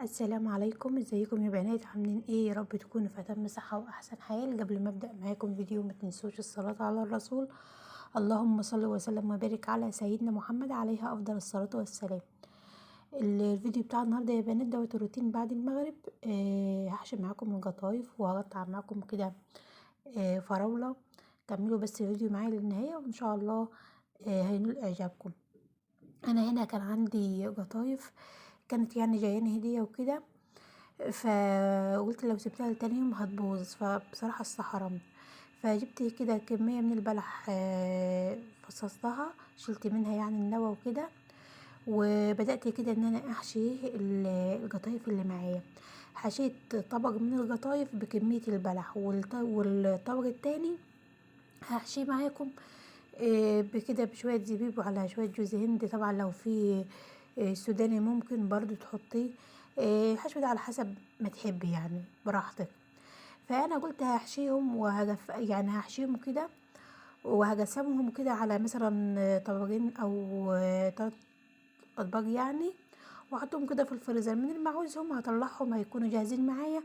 السلام عليكم، ازيكم يا بنات؟ عاملين ايه؟ يا رب تكونوا في اتم صحه واحسن حال. قبل ما ابدا معاكم فيديو ما تنسوش الصلاه على الرسول. اللهم صل وسلم وبارك على سيدنا محمد عليه افضل الصلاه والسلام. الفيديو بتاع النهارده يا بنات دوت الروتين بعد المغرب. هحشي معاكم القطايف وهقطع معاكم كده فراوله. كملوا بس الفيديو معايا للنهايه وان شاء الله هينول اعجابكم. انا هنا كان عندي قطايف، كانت يعني جاياني هديه وكده، فقلت لو سبتها لتاني يوم هتبوظ، فبصراحة استحرمت. فجبت كده كمية من البلح، فصصتها، شلت منها يعني النوى وكده، وبدأت كده ان انا احشي القطايف اللي معايا. حشيت طبق من القطايف بكمية البلح، والطبق التاني هحشيه معاكم بكده بشوية زبيب وعلى شوية جوز هند. طبعا لو في سوداني ممكن برضو تحطيه. الحشو ده على حسب ما تحبي يعني براحتك. فانا قلت هحشيهم يعني هحشيهم كده وهقسمهم كده على مثلا طبقين او 3 اطباق يعني، واحطهم كده في الفريزر. من المعوزهم هطلعهم هيكونوا جاهزين معايا،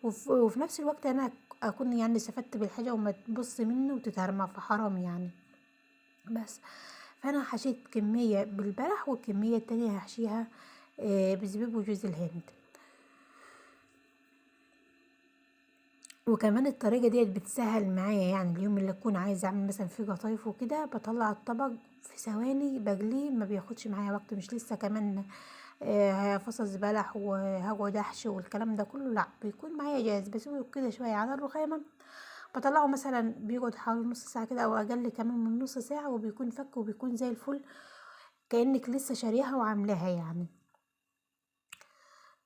وفي نفس الوقت انا اكون يعني استفدت بالحاجه وما تبص مني وتتهرمى، فحرام يعني. بس فانا حشيت كميه بالبلح والكميه التانية هحشيها بزبيب وجوز الهند. وكمان الطريقه ديت بتسهل معايا، يعني اليوم اللي اكون عايزه اعمل مثلا فيه قطايف وكده بطلع الطبق في ثواني بقليه، ما بياخدش معايا وقت. مش لسه كمان هفصص بلح وهقعد احشي والكلام ده كله، لا بيكون معايا جاهز. بسيبه كده شويه على الرخامه، بطلعه مثلا بيقعد حوالي نص ساعه كده او اقل كمان من نص ساعه، وبيكون فك وبيكون زي الفل، كأنك لسه شاريها وعاملاها يعني.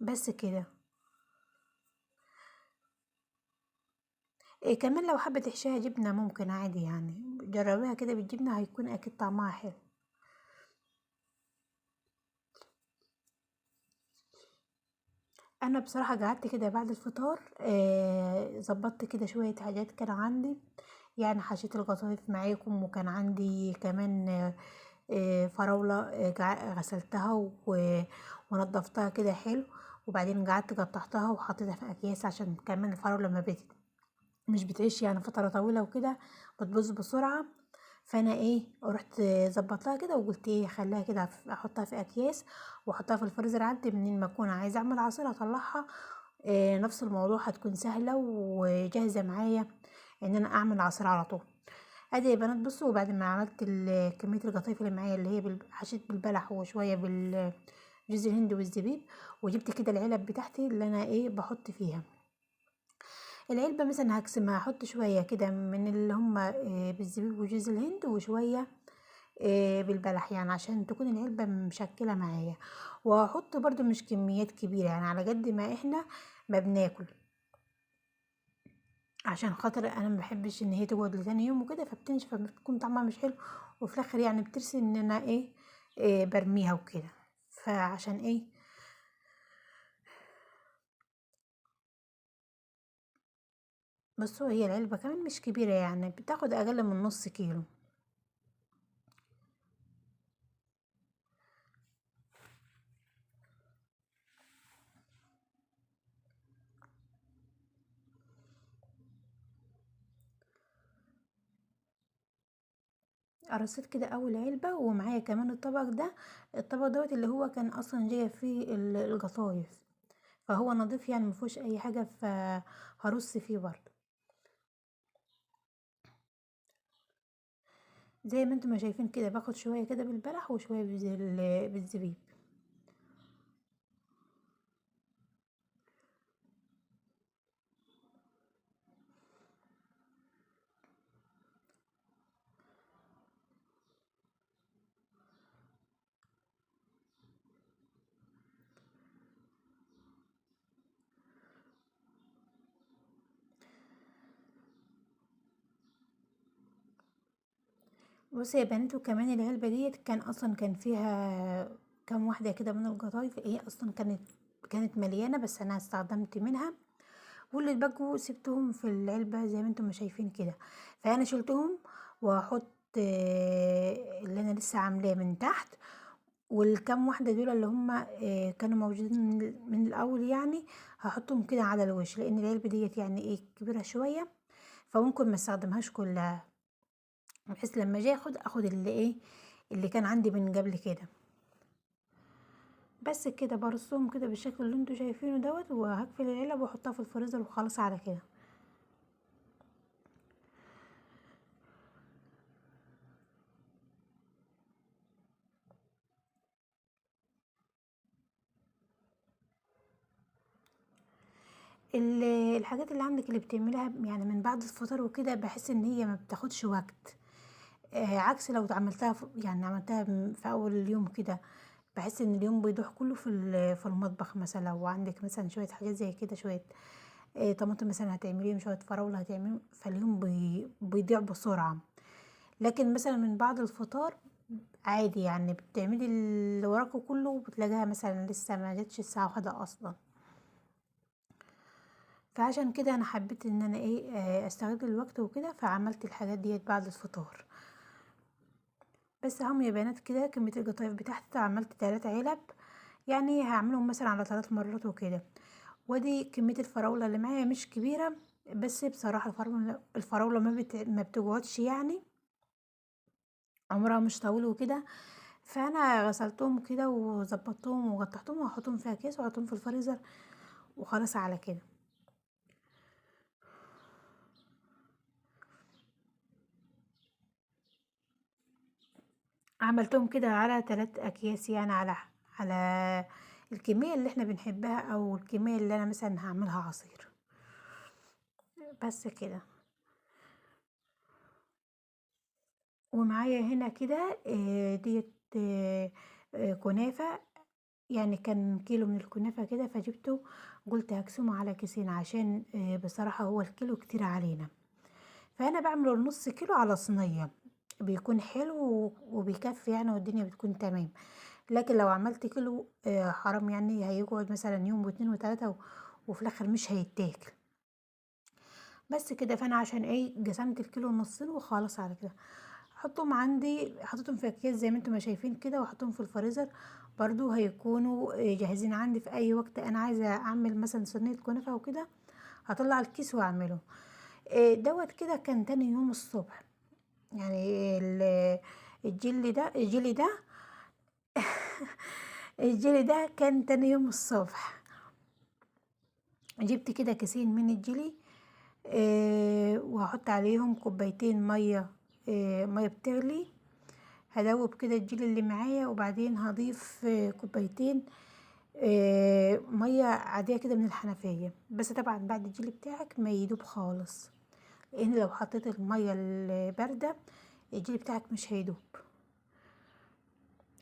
بس كده. إيه كمان لو حابة تحشيها جبنة ممكن عادي يعني، جربيها كده بالجبنة هيكون اكيد طعمها حلو. انا بصراحة قعدت كده بعد الفطار، ظبطت كده شوية حاجات كان عندي، يعني حشيت القطايف معاكم، وكان عندي كمان فراولة، غسلتها ونضفتها كده حلو، وبعدين قعدت قطعتها وحطيتها في اكياس عشان كمان الفراولة ما مش بتعيش يعني فترة طويلة وكده، بتبوظ بسرعة. فانا رحت ظبطتها كده وقلت خليها كده احطها في اكياس واحطها في الفريزر عندي، منين ما اكون عايزه اعمل عصير اطلعها. نفس الموضوع، هتكون سهله وجاهزه معايا ان انا اعمل عصير على طول. ادي يا بنات بصوا، وبعد ما عملت كميه القطايف اللي معايا اللي هي حشيت بالبلح وشويه بالجوز الهند والزبيب، وجبت كده العلب بتاعتي اللي انا بحط فيها العلبة. مثلا هقسمها، هحط شوية كده من اللي هما بالزبيب وجوز الهند، وشوية بالبلح، يعني عشان تكون العلبة مشكلة معايا. وهحط برضو مش كميات كبيرة، يعني على قد ما احنا ما بناكل، عشان خاطر انا ما بحبش ان هي تقعد لتاني يوم وكده فبتنشف، فبتكون طعمها مش حلو، وفي الاخر يعني بترسي ان انا برميها وكده. فعشان بصوا، هي العلبة كمان مش كبيرة، يعني بتاخد اقل من نص كيلو. رصيت كده اول علبة، ومعايا كمان الطبق ده. الطبق دوت اللي هو كان اصلا جايه فيه القطايف، فهو نضيف يعني مفيهوش اي حاجة، فهرص فيه برضه زي ما انتم ما شايفين كده. باخد شوية كده بالبلح وشوية بالزبيب. بصي يا بنات، وكمان العلبة ديت كان اصلا كان فيها كام واحدة كده من القطايف، هي اصلا كانت مليانة، بس انا استخدمت منها، واللي بقوا سبتهم في العلبة زي ما انتم ما شايفين كده. فانا شلتهم، واحط اللي انا لسه عاملاه من تحت، والكام واحدة دول اللي هم كانوا موجودين من الاول يعني هحطهم كده على الوش، لان العلبة ديت يعني ايه كبيرة شوية، فممكن ما استخدمهاش كلها، بحيث لما اجي اخد اللي ايه اللي كان عندي من قبل كده. بس كده برصهم كده بالشكل اللي انتوا شايفينه دوت، وهقفل العلب واحطها في الفريزر وخلاص على كده. الحاجات اللي عندك اللي بتعمليها يعني من بعد الفطار وكده، بحس ان هي ما بتاخدش وقت، عكس لو عملتها يعني عملتها في اول اليوم كده، بحس ان اليوم بيضيع كله في المطبخ. مثلا لو عندك مثلا شويه حاجات زي كده، شويه طماطم مثلا هتعمليهم، شويه فراوله هتعمليهم، فاليوم بيضيع بسرعه. لكن مثلا من بعد الفطار عادي، يعني بتعملي اللي وراكوا كله وبتلاقيها مثلا لسه ما جاتش الساعه 1 اصلا. فعشان كده انا حبيت ان انا ايه استغل الوقت وكده، فعملت الحاجات ديت بعد الفطار. بس هم يا بنات كده كمية القطايف بتاعتي عملت 3 علب، يعني هعملهم مثلا على 3 مرات وكده. ودي كمية الفراولة اللي معايا مش كبيرة، بس بصراحة الفراولة ما بتقعدش يعني، عمرها مش طويل وكده. فانا غسلتهم كده وظبطتهم وقطعتهم وهحطهم في اكياس واحطهم في الفريزر وخلاص على كده. عملتهم كده على 3 اكياس، يعني على الكمية اللي احنا بنحبها، او الكمية اللي انا مثلا هعملها عصير. بس كده. ومعايا هنا كده ديت كنافة، يعني كان كيلو من الكنافة كده فجبته، قلت هقسمه على كيسين عشان بصراحة هو الكيلو كتير علينا. فأنا بعمله النص كيلو على صينية، بيكون حلو وبيكفي يعني، والدنيا بتكون تمام. لكن لو عملت كيلو حرام يعني، هيقعد مثلا يوم واتنين وتلاتة وفي الآخر مش هيتاكل. بس كده. فأنا عشان ايه قسمت الكيلو نصين وخلاص على كده. حطهم عندي، حطيتهم في اكياس زي ما انتم ما شايفين كده، وحطهم في الفريزر برضو هيكونوا جاهزين عندي في اي وقت انا عايزه اعمل مثلا صينيه كنافه وكده، هطلع الكيس واعمله. دوت كده كان تاني يوم الصبح، يعني الجيلي ده الجيلي ده كان تاني يوم الصبح. جبت كده كيسين من الجيلي، وهحط عليهم كوبايتين ميه، ميه بتغلي، هدوب كده الجيلي اللي معايا، وبعدين هضيف كوبايتين ميه عاديه كده من الحنفيه. بس طبعا بعد الجيلي بتاعك ما يدوب خالص، لان لو حطيت الميه البارده الجيلي بتاعك مش هيدوب.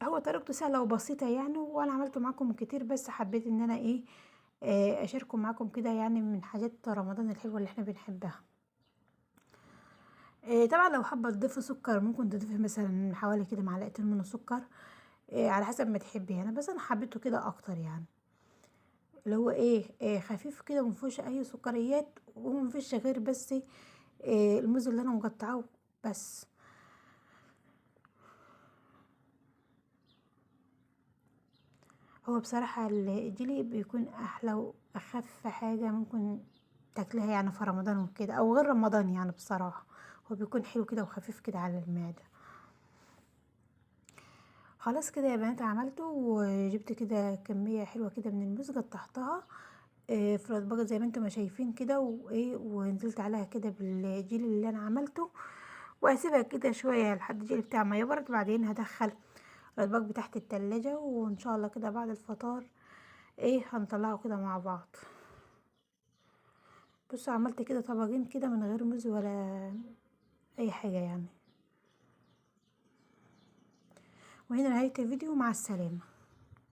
هو طريقته سهله وبسيطه يعني، وانا عملته معاكم كتير، بس حبيت ان انا ايه اشاركه معاكم كده، يعني من حاجات رمضان الحلوه اللي احنا بنحبها. طبعا لو حابه تضيفي سكر ممكن تضيفي مثلا حوالي كده معلقتين من السكر، على حسب ما تحبي يعني، بس انا حبيته كده اكتر يعني، اللي هو ايه خفيف كده ومفيهوش اي سكريات ومفيش غير بس الموز اللي انا مقطعاه بس. هو بصراحة الجيلي بيكون احلى واخف حاجة ممكن تاكلها يعني في رمضان وكده، او غير رمضان يعني. بصراحة هو بيكون حلو كده وخفيف كده على المعدة. خلاص كده يا بنات عملته، وجبت كده كمية حلوة كده من الموز قطعتها في الاطباق زي ما انتم ما شايفين كده، وايه ونزلت عليها كده بالجيلي اللي انا عملته، واسيبها كده شويه لحد الجيلي بتاع ما يبرد. بعدين هدخل الاطباق بتاعت التلاجة، وان شاء الله كده بعد الفطار هنطلعه كده مع بعض. بصوا عملت كده طبقين كده من غير موز ولا اي حاجه يعني. وهنا نهايه الفيديو، مع السلامه.